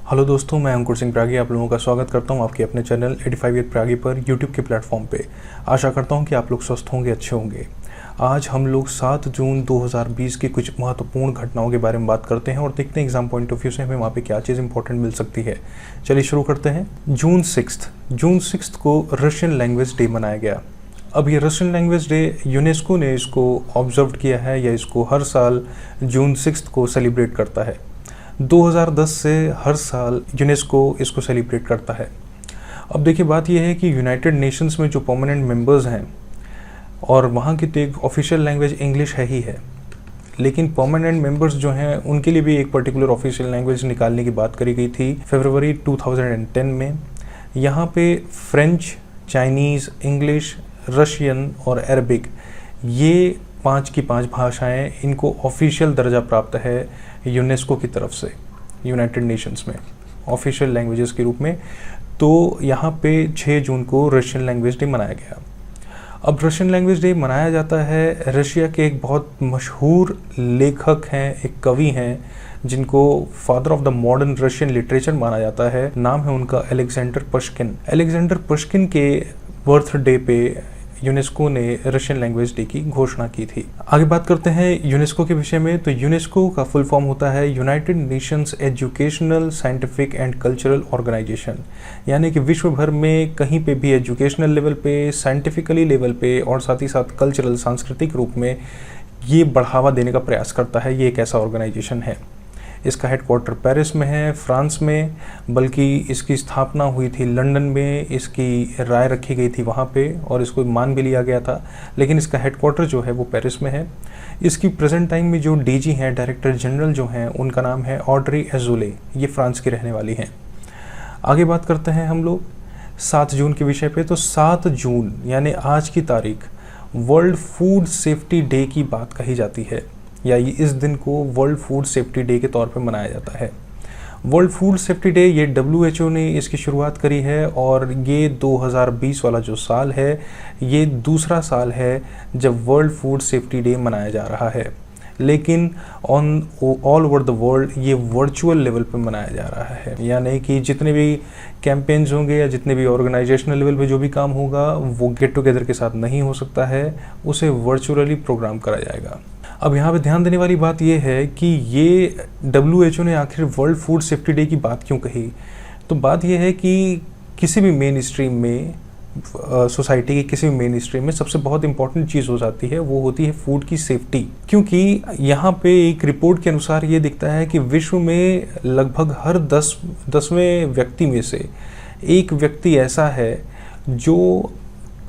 Hello दोस्तों, मैं अंकुर सिंह प्रागी आप लोगों का स्वागत करता हूं आपके अपने चैनल 85 विद प्रागी पर यूट्यूब के प्लेटफॉर्म पे। आशा करता हूं कि आप लोग स्वस्थ होंगे, अच्छे होंगे। आज हम लोग 7 जून 2020 की कुछ महत्वपूर्ण घटनाओं के बारे में बात करते हैं और देखते हैं एग्जाम पॉइंट ऑफ व्यू से हमें वहाँ पे क्या चीज़ इंपॉर्टेंट मिल सकती है। चलिए शुरू करते हैं। जून 6 को रशियन लैंग्वेज डे मनाया गया। अब ये रशियन लैंग्वेज डे यूनेस्को ने इसको ऑब्जर्व किया है या इसको हर साल जून 6 को सेलिब्रेट करता है। 2010 से हर साल यूनेस्को इसको सेलिब्रेट करता है। अब देखिए, बात यह है कि यूनाइटेड नेशंस में जो परमानेंट मेंबर्स हैं और वहाँ की तो एक ऑफिशियल लैंग्वेज इंग्लिश है ही है, लेकिन परमानेंट मेंबर्स जो हैं उनके लिए भी एक पर्टिकुलर ऑफिशियल लैंग्वेज निकालने की बात करी गई थी फरवरी 2010 में। यहाँ पे फ्रेंच, चाइनीज़, इंग्लिश, रशियन और अरबिक, ये 5 की 5 भाषाएं, इनको ऑफिशियल दर्जा प्राप्त है यूनेस्को की तरफ से यूनाइटेड नेशंस में ऑफिशियल लैंग्वेजेस के रूप में। तो यहाँ पे 6 जून को रशियन लैंग्वेज डे मनाया गया। अब रशियन लैंग्वेज डे मनाया जाता है, रशिया के एक बहुत मशहूर लेखक हैं, एक कवि हैं, जिनको father of the modern Russian literature माना जाता है। नाम है उनका अलेक्जेंडर पश्किन। अलेक्जेंडर पश्किन के बर्थडे पे यूनेस्को ने रशियन लैंग्वेज डे की घोषणा की थी। आगे बात करते हैं यूनेस्को के विषय में। तो यूनेस्को का फुल फॉर्म होता है United Nations educational, scientific and cultural organisation, यानी कि विश्व भर में कहीं पे भी एजुकेशनल लेवल पे, साइंटिफिकली लेवल पे और साथ ही साथ कल्चरल, सांस्कृतिक रूप में ये बढ़ावा देने का प्रयास करता है। ये एक ऐसा ऑर्गेनाइजेशन है। इसका हेडक्वार्टर पेरिस में है, फ्रांस में, बल्कि इसकी स्थापना हुई थी लंदन में, इसकी राय रखी गई थी वहाँ पे और इसको मान भी लिया गया था, लेकिन इसका हेडक्वार्टर जो है वो पेरिस में है। इसकी प्रेजेंट टाइम में जो डीजी हैं, डायरेक्टर जनरल जो हैं, उनका नाम है ऑड्री एजोले। ये फ्रांस की रहने वाली हैं। आगे बात करते हैं हम लोग 7 जून के विषय पे। तो 7 जून यानी आज की तारीख वर्ल्ड फूड सेफ्टी डे की बात कही जाती है, या इस दिन को वर्ल्ड फूड सेफ्टी डे के तौर पे मनाया जाता है। वर्ल्ड फूड सेफ्टी डे ये WHO ने इसकी शुरुआत करी है और ये 2020 वाला जो साल है, ये दूसरा साल है जब वर्ल्ड फूड सेफ्टी डे मनाया जा रहा है, लेकिन ऑल ओवर द वर्ल्ड ये वर्चुअल लेवल पे मनाया जा रहा है। यानी कि जितने भी कैंपेन्स होंगे या जितने भी ऑर्गेनाइजेशनल लेवल पे जो भी काम होगा वो गेट टुगेदर के साथ नहीं हो सकता है, उसे वर्चुअली प्रोग्राम करा जाएगा। अब यहाँ पे ध्यान देने वाली बात यह है कि ये WHO ने आखिर वर्ल्ड फूड सेफ्टी डे की बात क्यों कही। तो बात यह है कि किसी भी मेन स्ट्रीम में, सोसाइटी की किसी भी मेन स्ट्रीम में सबसे बहुत इंपॉर्टेंट चीज़ हो जाती है, वो होती है फूड की सेफ्टी। क्योंकि यहाँ पे एक रिपोर्ट के अनुसार ये दिखता है कि विश्व में लगभग हर 10वें व्यक्ति में से एक व्यक्ति ऐसा है जो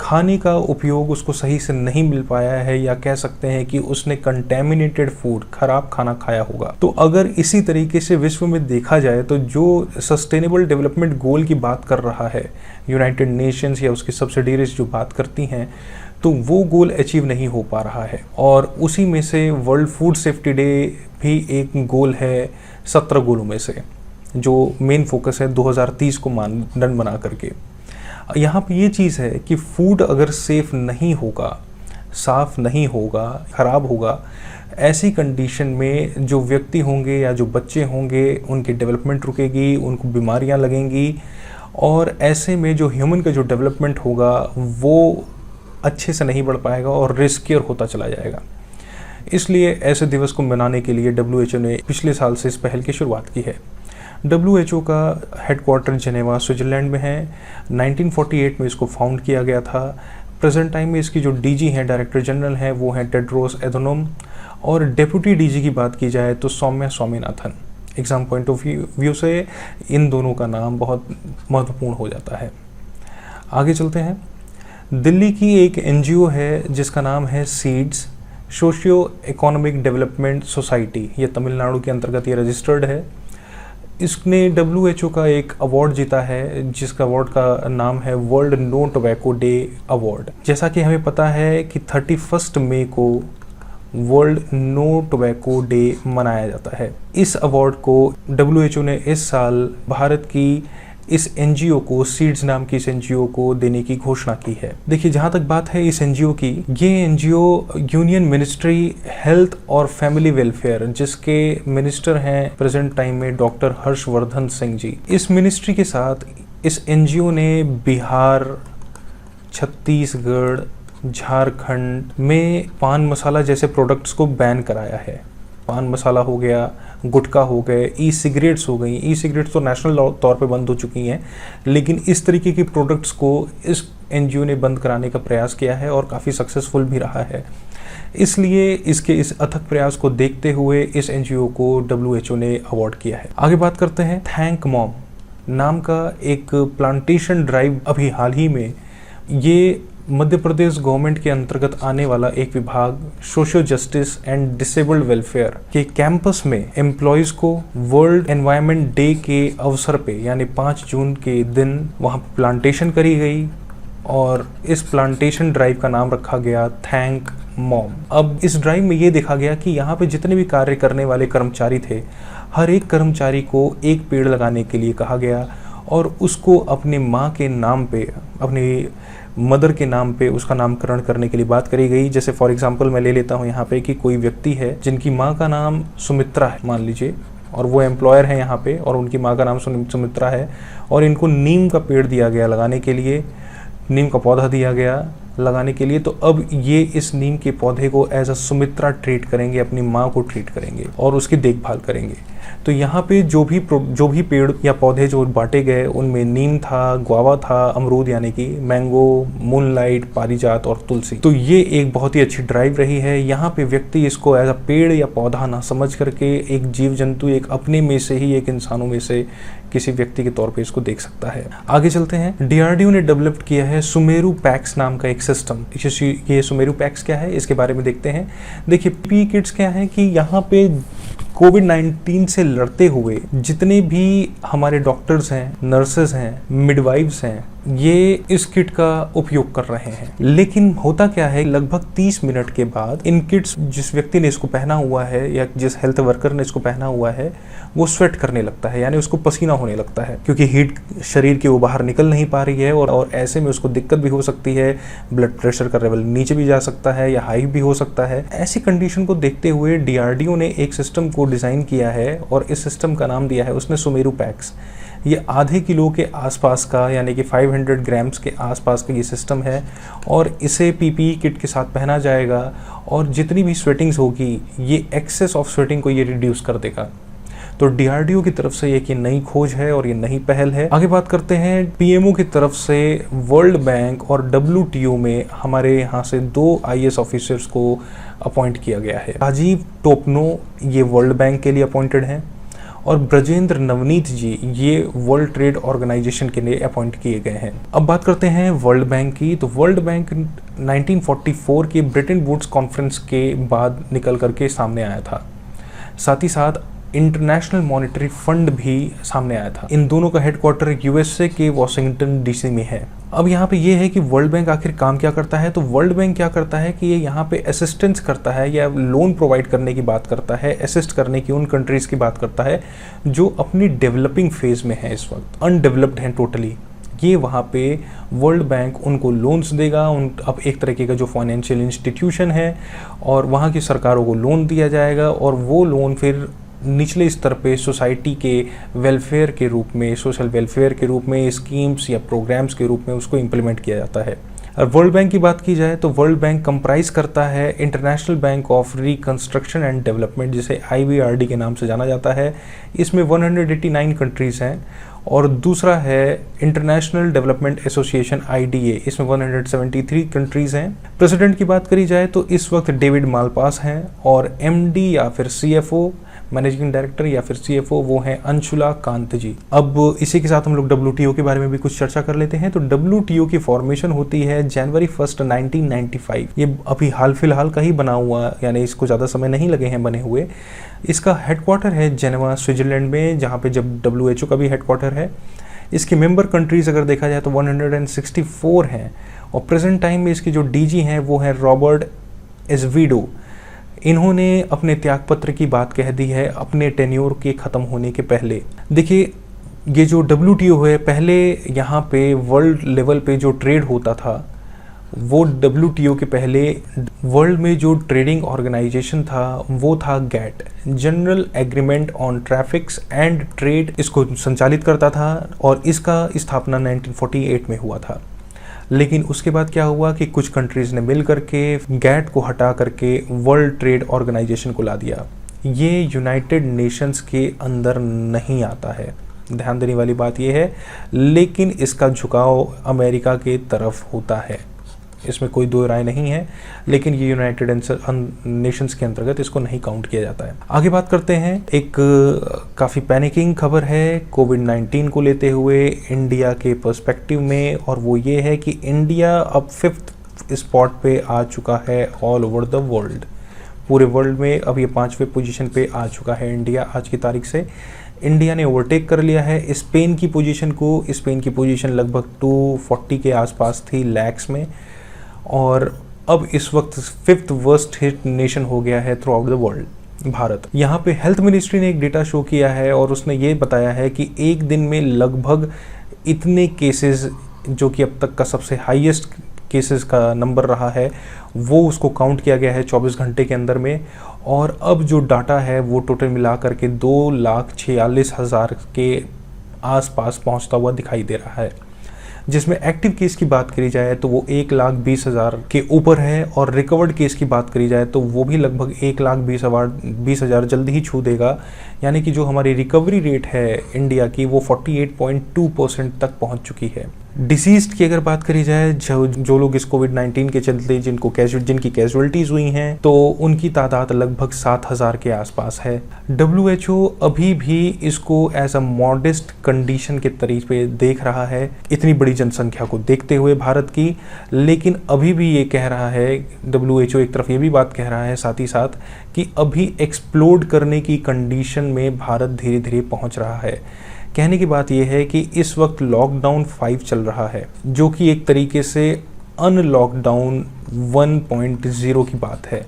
खाने का उपयोग उसको सही से नहीं मिल पाया है, या कह सकते हैं कि उसने कंटेमिनेटेड फूड, खराब खाना खाया होगा। तो अगर इसी तरीके से विश्व में देखा जाए तो जो सस्टेनेबल डेवलपमेंट गोल की बात कर रहा है यूनाइटेड नेशंस या उसकी सब्सिडियरीज जो बात करती हैं, तो वो गोल अचीव नहीं हो पा रहा है। और उसी में से वर्ल्ड फूड सेफ्टी डे भी एक गोल है 17 गोलों में से, जो मेन फोकस है 2030 को मानदंड बना करके। यहाँ पे ये चीज़ है कि फूड अगर सेफ नहीं होगा, साफ नहीं होगा, ख़राब होगा, ऐसी कंडीशन में जो व्यक्ति होंगे या जो बच्चे होंगे उनकी डेवलपमेंट रुकेगी, उनको बीमारियाँ लगेंगी, और ऐसे में जो ह्यूमन का जो डेवलपमेंट होगा वो अच्छे से नहीं बढ़ पाएगा और रिस्कियर होता चला जाएगा। इसलिए ऐसे दिवस को मनाने के लिए WHO ने पिछले साल से इस पहल की शुरुआत की है। WHO का हेडक्वार्टर जेनेवा, स्विट्ज़रलैंड में है। 1948 में इसको फाउंड किया गया था। प्रेजेंट टाइम में इसकी जो डीजी हैं, डायरेक्टर जनरल हैं, वो हैं टेड्रोस एधनोम, और डेप्यूटी डीजी की बात की जाए तो Soumya Swaminathan. Exam point of view से इन दोनों का नाम बहुत महत्वपूर्ण हो जाता है। आगे चलते हैं। दिल्ली की एक NGO है जिसका नाम है seeds, socio economic development society. ये तमिलनाडु के अंतर्गत ये रजिस्टर्ड है। इसने WHO का एक अवार्ड जीता है जिसका अवार्ड का नाम है world no tobacco day award. जैसा कि हमें पता है कि 31 मई को वर्ल्ड नो टोबैको डे मनाया जाता है। इस अवार्ड को WHO ने इस साल भारत की इस एनजीओ को, सीड्स नाम की इस एनजीओ को देने की घोषणा की है। देखिए, जहां तक बात है इस एनजीओ की, ये एनजीओ यूनियन मिनिस्ट्री हेल्थ और फैमिली वेलफेयर, जिसके मिनिस्टर हैं प्रेजेंट टाइम में डॉक्टर हर्षवर्धन सिंह जी, इस मिनिस्ट्री के साथ इस एनजीओ ने बिहार, छत्तीसगढ़, झारखंड में पान मसाला जैसे प्रोडक्ट्स को बैन कराया है। पान मसाला हो गया, गुटखा हो गए, ई सिगरेट्स हो गई। ई सिगरेट्स तो नेशनल तौर पे बंद हो चुकी हैं, लेकिन इस तरीके की प्रोडक्ट्स को इस एनजीओ ने बंद कराने का प्रयास किया है और काफ़ी सक्सेसफुल भी रहा है। इसलिए इसके इस अथक प्रयास को देखते हुए इस एनजीओ को WHO ने अवार्ड किया है। आगे बात करते हैं थैंक मॉम नाम का एक प्लांटेशन ड्राइव। अभी हाल ही में ये मध्य प्रदेश गवर्नमेंट के अंतर्गत आने वाला एक विभाग social justice and disabled welfare के कैंपस में एम्प्लॉयज़ को वर्ल्ड एनवायरनमेंट डे के अवसर पे, यानी 5 जून के दिन वहाँ प्लांटेशन करी गई और इस प्लांटेशन ड्राइव का नाम रखा गया थैंक मॉम। अब इस ड्राइव में ये देखा गया कि यहाँ पे जितने भी कार्य करने वाले कर्मचारी थे, हर एक कर्मचारी को एक पेड़ लगाने के लिए कहा गया और उसको अपने माँ के नाम पे, अपनी मदर के नाम पे उसका नामकरण करने के लिए बात करी गई। जैसे फॉर एग्जांपल मैं ले लेता हूँ यहाँ पे कि कोई व्यक्ति है जिनकी माँ का नाम सुमित्रा है मान लीजिए, और वो एम्प्लॉयर है यहाँ पे और उनकी माँ का नाम सुमित्रा है, और इनको नीम का पेड़ दिया गया लगाने के लिए, नीम का पौधा दिया गया लगाने के लिए। तो अब ये इस नीम के पौधे को एज अ सुमित्रा ट्रीट करेंगे, अपनी माँ को ट्रीट करेंगे और उसकी देखभाल करेंगे। तो यहाँ पे जो भी पेड़ या पौधे जो बांटे गए उनमें नीम था, गुआवा था, अमरूद यानी कि मैंगो, मूनलाइट, पारिजात और तुलसी। तो ये एक बहुत ही अच्छी ड्राइव रही है। यहाँ पे व्यक्ति इसको एज अ पेड़ या पौधा ना समझ करके एक जीव जंतु, एक अपने में से ही, एक इंसानों में से किसी व्यक्ति के तौर पे इसको देख सकता है। आगे चलते हैं। DRDO ने डेवलप किया है सुमेरु पैक्स नाम का एक सिस्टम। ये सुमेरु पैक्स क्या है इसके बारे में देखते हैं। देखिए, PPE किट्स क्या है कि यहाँ पे कोविड-19 से लड़ते हुए जितने भी हमारे डॉक्टर्स हैं, नर्सेज हैं, मिडवाइव्स हैं, ये इस किट का उपयोग कर रहे हैं। लेकिन होता क्या है, लगभग 30 मिनट के बाद इन किट्स, जिस व्यक्ति ने इसको पहना हुआ है या जिस हेल्थ वर्कर ने इसको पहना हुआ है, वो स्वेट करने लगता है, यानी उसको पसीना होने लगता है, क्योंकि हीट शरीर के वो बाहर निकल नहीं पा रही है और ऐसे में उसको दिक्कत भी हो सकती है, ब्लड प्रेशर का लेवल नीचे भी जा सकता है या हाई भी हो सकता है। ऐसी कंडीशन को देखते हुए DRDO ने एक सिस्टम को डिज़ाइन किया है और इस सिस्टम का नाम दिया है उसने सुमेरु पैक्स। ये आधे किलो के आसपास का, यानी कि 500 ग्राम्स के आसपास का ये सिस्टम है और इसे PPE किट के साथ पहना जाएगा और जितनी भी स्वेटिंग्स होगी, ये एक्सेस ऑफ स्वेटिंग को ये रिड्यूस कर देगा। तो DRDO की तरफ से एक नई खोज है और ये नई पहल है। आगे बात करते हैं। PMO की तरफ से वर्ल्ड बैंक और WTO में हमारे यहाँ से 2 IAS ऑफिसर्स को अपॉइंट किया गया है। राजीव टोपनो ये वर्ल्ड बैंक के लिए अपॉइंटेड हैं और ब्रजेंद्र नवनीत जी ये वर्ल्ड ट्रेड ऑर्गेनाइजेशन के लिए अपॉइंट किए गए हैं। अब बात करते हैं वर्ल्ड बैंक की। तो वर्ल्ड बैंक 1944 की ब्रिटेन वुड्स कॉन्फ्रेंस के बाद निकल करके सामने आया था। साथ ही साथ इंटरनेशनल मॉनेटरी फंड भी सामने आया था। इन दोनों का हेडक्वार्टर USA के वॉशिंगटन DC में है। अब यहाँ पे ये है कि वर्ल्ड बैंक आखिर काम क्या करता है। तो वर्ल्ड बैंक क्या करता है कि ये यहाँ पे असिस्टेंस करता है या लोन प्रोवाइड करने की बात करता है, असिस्ट करने की उन कंट्रीज़ की बात करता है जो अपनी डेवलपिंग फेज़ में है, इस वक्त अनडेवलप्ड हैं टोटली। ये वहाँ पे वर्ल्ड बैंक उनको लोन्स देगा, अब एक तरीके का जो फाइनेंशियल इंस्टीट्यूशन है, और वहाँ की सरकारों को लोन दिया जाएगा और वो लोन फिर निचले स्तर पे सोसाइटी के वेलफेयर के रूप में, सोशल वेलफेयर के रूप में, स्कीम्स या प्रोग्राम्स के रूप में उसको इम्प्लीमेंट किया जाता है। और वर्ल्ड बैंक की बात की जाए तो वर्ल्ड बैंक कंप्राइज करता है international bank of reconstruction and development, जिसे IBRD के नाम से जाना जाता है। इसमें 189 कंट्रीज़ हैं। और दूसरा है इंटरनेशनल डेवलपमेंट एसोसिएशन IDA, इसमें 173 कंट्रीज़ हैं। प्रेसिडेंट की बात करी जाए तो इस वक्त डेविड मालपास हैं और MD या फिर CFO, मैनेजिंग डायरेक्टर या फिर CFO, वो हैं अंशुला कांत जी। अब इसी के साथ हम लोग WTO के बारे में भी कुछ चर्चा कर लेते हैं। तो WTO की फॉर्मेशन होती है जनवरी 1, 1995। ये अभी हाल फिलहाल का ही बना हुआ, यानी इसको ज़्यादा समय नहीं लगे हैं बने हुए। इसका हेडक्वार्टर है जेनेवा स्विट्जरलैंड में, जहाँ पे जब WHO का भी हेडक्वार्टर है। इसकी मेंबर कंट्रीज़ अगर देखा जाए तो 164 हैं और प्रेजेंट टाइम में इसकी जो DG हैं वो हैं रॉबर्ट एजवीडो। इन्होंने अपने त्यागपत्र की बात कह दी है अपने टेन्योर के ख़त्म होने के पहले। देखिए, ये जो WTO है, पहले यहाँ पे वर्ल्ड लेवल पे जो ट्रेड होता था वो WTO के पहले वर्ल्ड में जो ट्रेडिंग ऑर्गेनाइजेशन था वो था GATT, general agreement on traffics and trade, इसको संचालित करता था और इसका स्थापना 1948 में हुआ था। लेकिन उसके बाद क्या हुआ कि कुछ कंट्रीज़ ने मिल करके गैट को हटा करके वर्ल्ड ट्रेड ऑर्गेनाइजेशन को ला दिया। ये यूनाइटेड नेशंस के अंदर नहीं आता है, ध्यान देने वाली बात यह है, लेकिन इसका झुकाव अमेरिका के तरफ होता है, इसमें कोई दो राय नहीं है, लेकिन ये यूनाइटेड नेशंस के अंतर्गत इसको नहीं काउंट किया जाता है। आगे बात करते हैं, एक काफ़ी पैनिकिंग खबर है कोविड-19 को लेते हुए इंडिया के पर्सपेक्टिव में, और वो ये है कि इंडिया अब 5th स्पॉट पे आ चुका है ऑल ओवर द वर्ल्ड। पूरे वर्ल्ड में अब ये 5वें पोजीशन पे आ चुका है इंडिया। आज की तारीख से इंडिया ने ओवरटेक कर लिया है स्पेन की पोजीशन को। स्पेन की पोजीशन लगभग 240 के आसपास थी लैक्स में, और अब इस वक्त 5th वर्स्ट हिट नेशन हो गया है through out the world Bharat. यहाँ पे हेल्थ मिनिस्ट्री ने एक डेटा शो किया है और उसने ये बताया है कि एक दिन में लगभग इतने केसेस, जो कि अब तक का सबसे हाईएस्ट केसेस का नंबर रहा है, वो उसको काउंट किया गया है 24 घंटे के अंदर में। और अब जो डाटा है वो टोटल मिला करके 2,46,000 के आसपास पहुंचता हुआ दिखाई दे रहा है, जिसमें एक्टिव केस की बात करी जाए तो वो 1,20,000 के ऊपर है, और रिकवर्ड केस की बात करी जाए तो वो भी लगभग 1,20,000 जल्दी ही छू देगा। यानी कि जो हमारी रिकवरी रेट है इंडिया की वो 48.2% तक पहुंच चुकी है। डिसीज्ड की अगर बात करी जाए, जो लोग इस कोविड-19 के चलते जिनकी कैजुअलिटीज हुई हैं, तो उनकी तादाद लगभग 7,000 के आसपास है। WHO अभी भी इसको एज अ मॉडेस्ट कंडीशन के तरीके देख रहा है, इतनी बड़ी जनसंख्या को देखते हुए भारत की। लेकिन अभी भी ये कह रहा है, WHO एक तरफ ये भी बात कह रहा है साथ ही साथ, कि अभी एक्सप्लोड करने की कंडीशन में भारत धीरे धीरे पहुंच रहा है। कहने की बात यह है कि इस वक्त लॉकडाउन 5 चल रहा है, जो कि एक तरीके से अनलॉकडाउन 1.0 की बात है।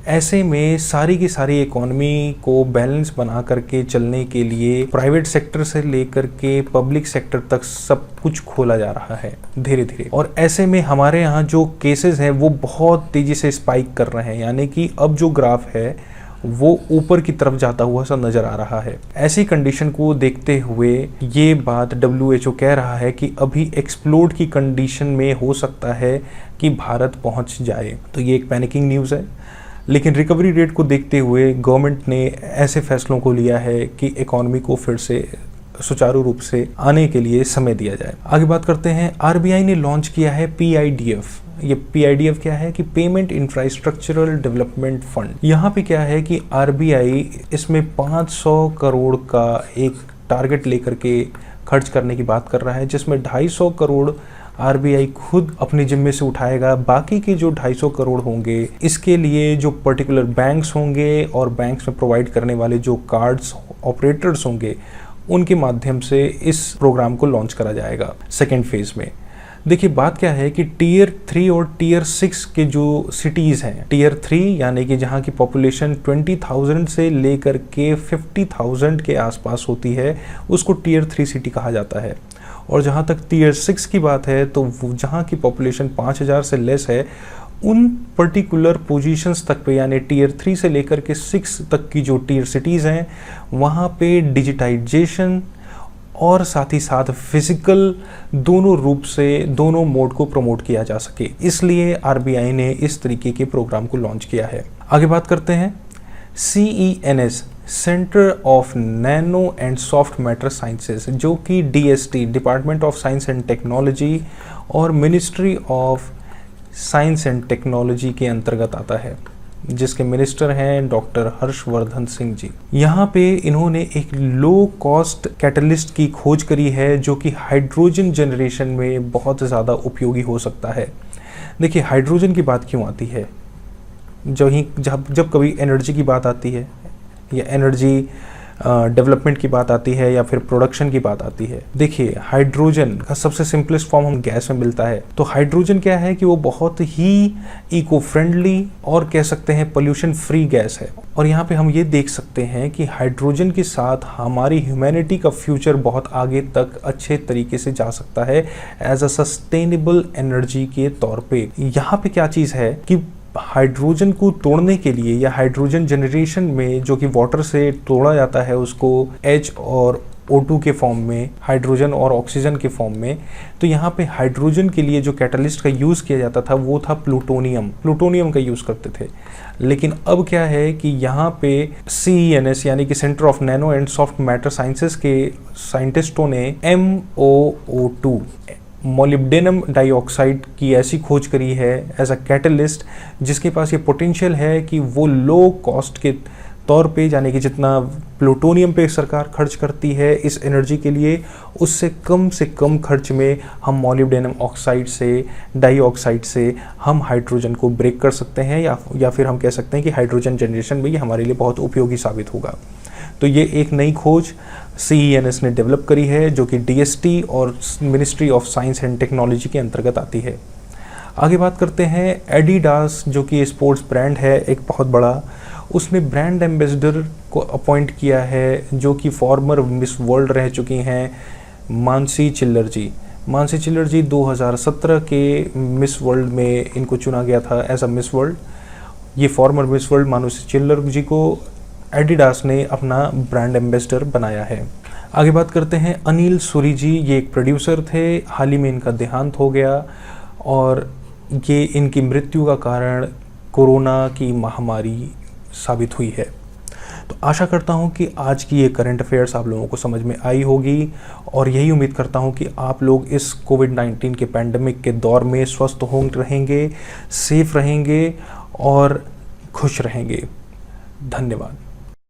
ऐसे में सारी की सारी इकोनॉमी को बैलेंस बना करके चलने के लिए प्राइवेट सेक्टर से लेकर के पब्लिक सेक्टर तक सब कुछ खोला जा रहा है धीरे धीरे। और ऐसे में हमारे यहाँ जो केसेस हैं वो बहुत तेज़ी से स्पाइक कर रहे हैं, यानी कि अब जो ग्राफ है वो ऊपर की तरफ जाता हुआ सा नजर आ रहा है। ऐसी कंडीशन को देखते हुए ये बात WHO कह रहा है कि अभी एक्सप्लोड की कंडीशन में हो सकता है कि भारत पहुंच जाए। तो ये एक पैनिकिंग न्यूज़ है, लेकिन रिकवरी रेट को देखते हुए गवर्नमेंट ने ऐसे फैसलों को लिया है कि इकोनॉमी को फिर से सुचारू रूप से आने के लिए समय दिया जाए। आगे बात करते हैं, RBI ने लॉन्च किया है PIDF। ये PIDF क्या है कि पेमेंट इंफ्रास्ट्रक्चरल डेवलपमेंट फंड। यहाँ पे क्या है कि RBI इसमें 500 करोड़ का एक टारगेट लेकर के खर्च करने की बात कर रहा है, जिसमें 250 करोड़ RBI खुद अपने जिम्मे से उठाएगा। बाकी के जो 250 करोड़ होंगे इसके लिए जो पर्टिकुलर बैंक्स होंगे और बैंक्स में प्रोवाइड करने वाले जो कार्ड्स ऑपरेटर्स होंगे उनके माध्यम से इस प्रोग्राम को लॉन्च करा जाएगा सेकेंड फेज में। देखिए बात क्या है कि Tier 3 और Tier 6 के जो सिटीज़ हैं, Tier 3 यानी कि जहाँ की पॉपुलेशन 20,000 से लेकर के 50,000 के आसपास होती है, उसको Tier 3 सिटी कहा जाता है। और जहाँ तक Tier 6 की बात है तो जहाँ की पॉपुलेशन 5,000 से लेस है, उन पर्टिकुलर पोजीशंस तक पे, यानी Tier 3 से लेकर के 6 तक की जो टियर सिटीज़ हैं, वहाँ पे डिजिटाइजेशन और साथ ही साथ फिजिकल दोनों रूप से दोनों मोड को प्रमोट किया जा सके, इसलिए RBI ने इस तरीके के प्रोग्राम को लॉन्च किया है। आगे बात करते हैं, CENS centre of nano and soft matter sciences, जो कि DST department of science and technology और ministry of science and technology के अंतर्गत आता है, जिसके मिनिस्टर हैं डॉक्टर हर्षवर्धन सिंह जी। यहाँ पे इन्होंने एक लो कॉस्ट कैटलिस्ट की खोज करी है, जो कि हाइड्रोजन जनरेशन में बहुत ज़्यादा उपयोगी हो सकता है। देखिए हाइड्रोजन की बात क्यों आती है, जब कभी एनर्जी की बात आती है या एनर्जी डेवलपमेंट की बात आती है या फिर प्रोडक्शन की बात आती है, देखिए हाइड्रोजन का सबसे सिंपलेस्ट फॉर्म हम गैस में मिलता है। तो हाइड्रोजन क्या है कि वो बहुत ही इको फ्रेंडली और कह सकते हैं पोल्यूशन फ्री गैस है। और यहाँ पे हम ये देख सकते हैं कि हाइड्रोजन के साथ हमारी ह्यूमैनिटी का फ्यूचर बहुत आगे तक अच्छे तरीके से जा सकता है एज अ सस्टेनेबल एनर्जी के तौर पे। यहाँ पे क्या चीज़ है कि हाइड्रोजन को तोड़ने के लिए या हाइड्रोजन जनरेशन में जो कि वाटर से तोड़ा जाता है उसको H और O2 के फॉर्म में, हाइड्रोजन और ऑक्सीजन के फॉर्म में, तो यहाँ पे हाइड्रोजन के लिए जो कैटलिस्ट का यूज़ किया जाता था वो था प्लूटोनियम का यूज़ करते थे। लेकिन अब क्या है कि यहाँ पे CENS यानी कि centre of nano and soft matter sciences के साइंटिस्टों ने MOO2 मोलिब्डेनम डाइऑक्साइड की ऐसी खोज करी है एज अ कैटलिस्ट, जिसके पास ये पोटेंशियल है कि वो लो कॉस्ट के तौर पे, यानी कि जितना प्लूटोनियम पे सरकार खर्च करती है इस एनर्जी के लिए, उससे कम खर्च में हम मोलिब्डेनम ऑक्साइड से, डाइऑक्साइड से हम हाइड्रोजन को ब्रेक कर सकते हैं या फिर हम कह सकते हैं कि हाइड्रोजन जनरेशन में ये हमारे लिए बहुत उपयोगी साबित होगा। तो ये एक नई खोज CENS ने डेवलप करी है जो कि DST और ministry of science and technology के अंतर्गत आती है। आगे बात करते हैं एडिडास, जो कि स्पोर्ट्स ब्रांड है एक बहुत बड़ा, उसने ब्रांड एम्बेसडर को अपॉइंट किया है जो कि फॉर्मर मिस वर्ल्ड रह चुकी हैं मानसी चिल्लर जी। मानसी चिल्लर जी 2017 के मिस वर्ल्ड में इनको चुना गया था एज अ मिस वर्ल्ड। ये फॉर्मर मिस वर्ल्ड मानसी चिल्लर जी को एडिडास ने अपना ब्रांड एम्बेसडर बनाया है। आगे बात करते हैं अनिल सूरी जी, ये एक प्रोड्यूसर थे, हाल ही में इनका देहांत हो गया और ये इनकी मृत्यु का कारण कोरोना की महामारी साबित हुई है। तो आशा करता हूँ कि आज की ये करंट अफेयर्स आप लोगों को समझ में आई होगी और यही उम्मीद करता हूँ कि आप लोग इस कोविड-19 के पैंडमिक के दौर में स्वस्थ रहेंगे, सेफ रहेंगे और खुश रहेंगे। धन्यवाद।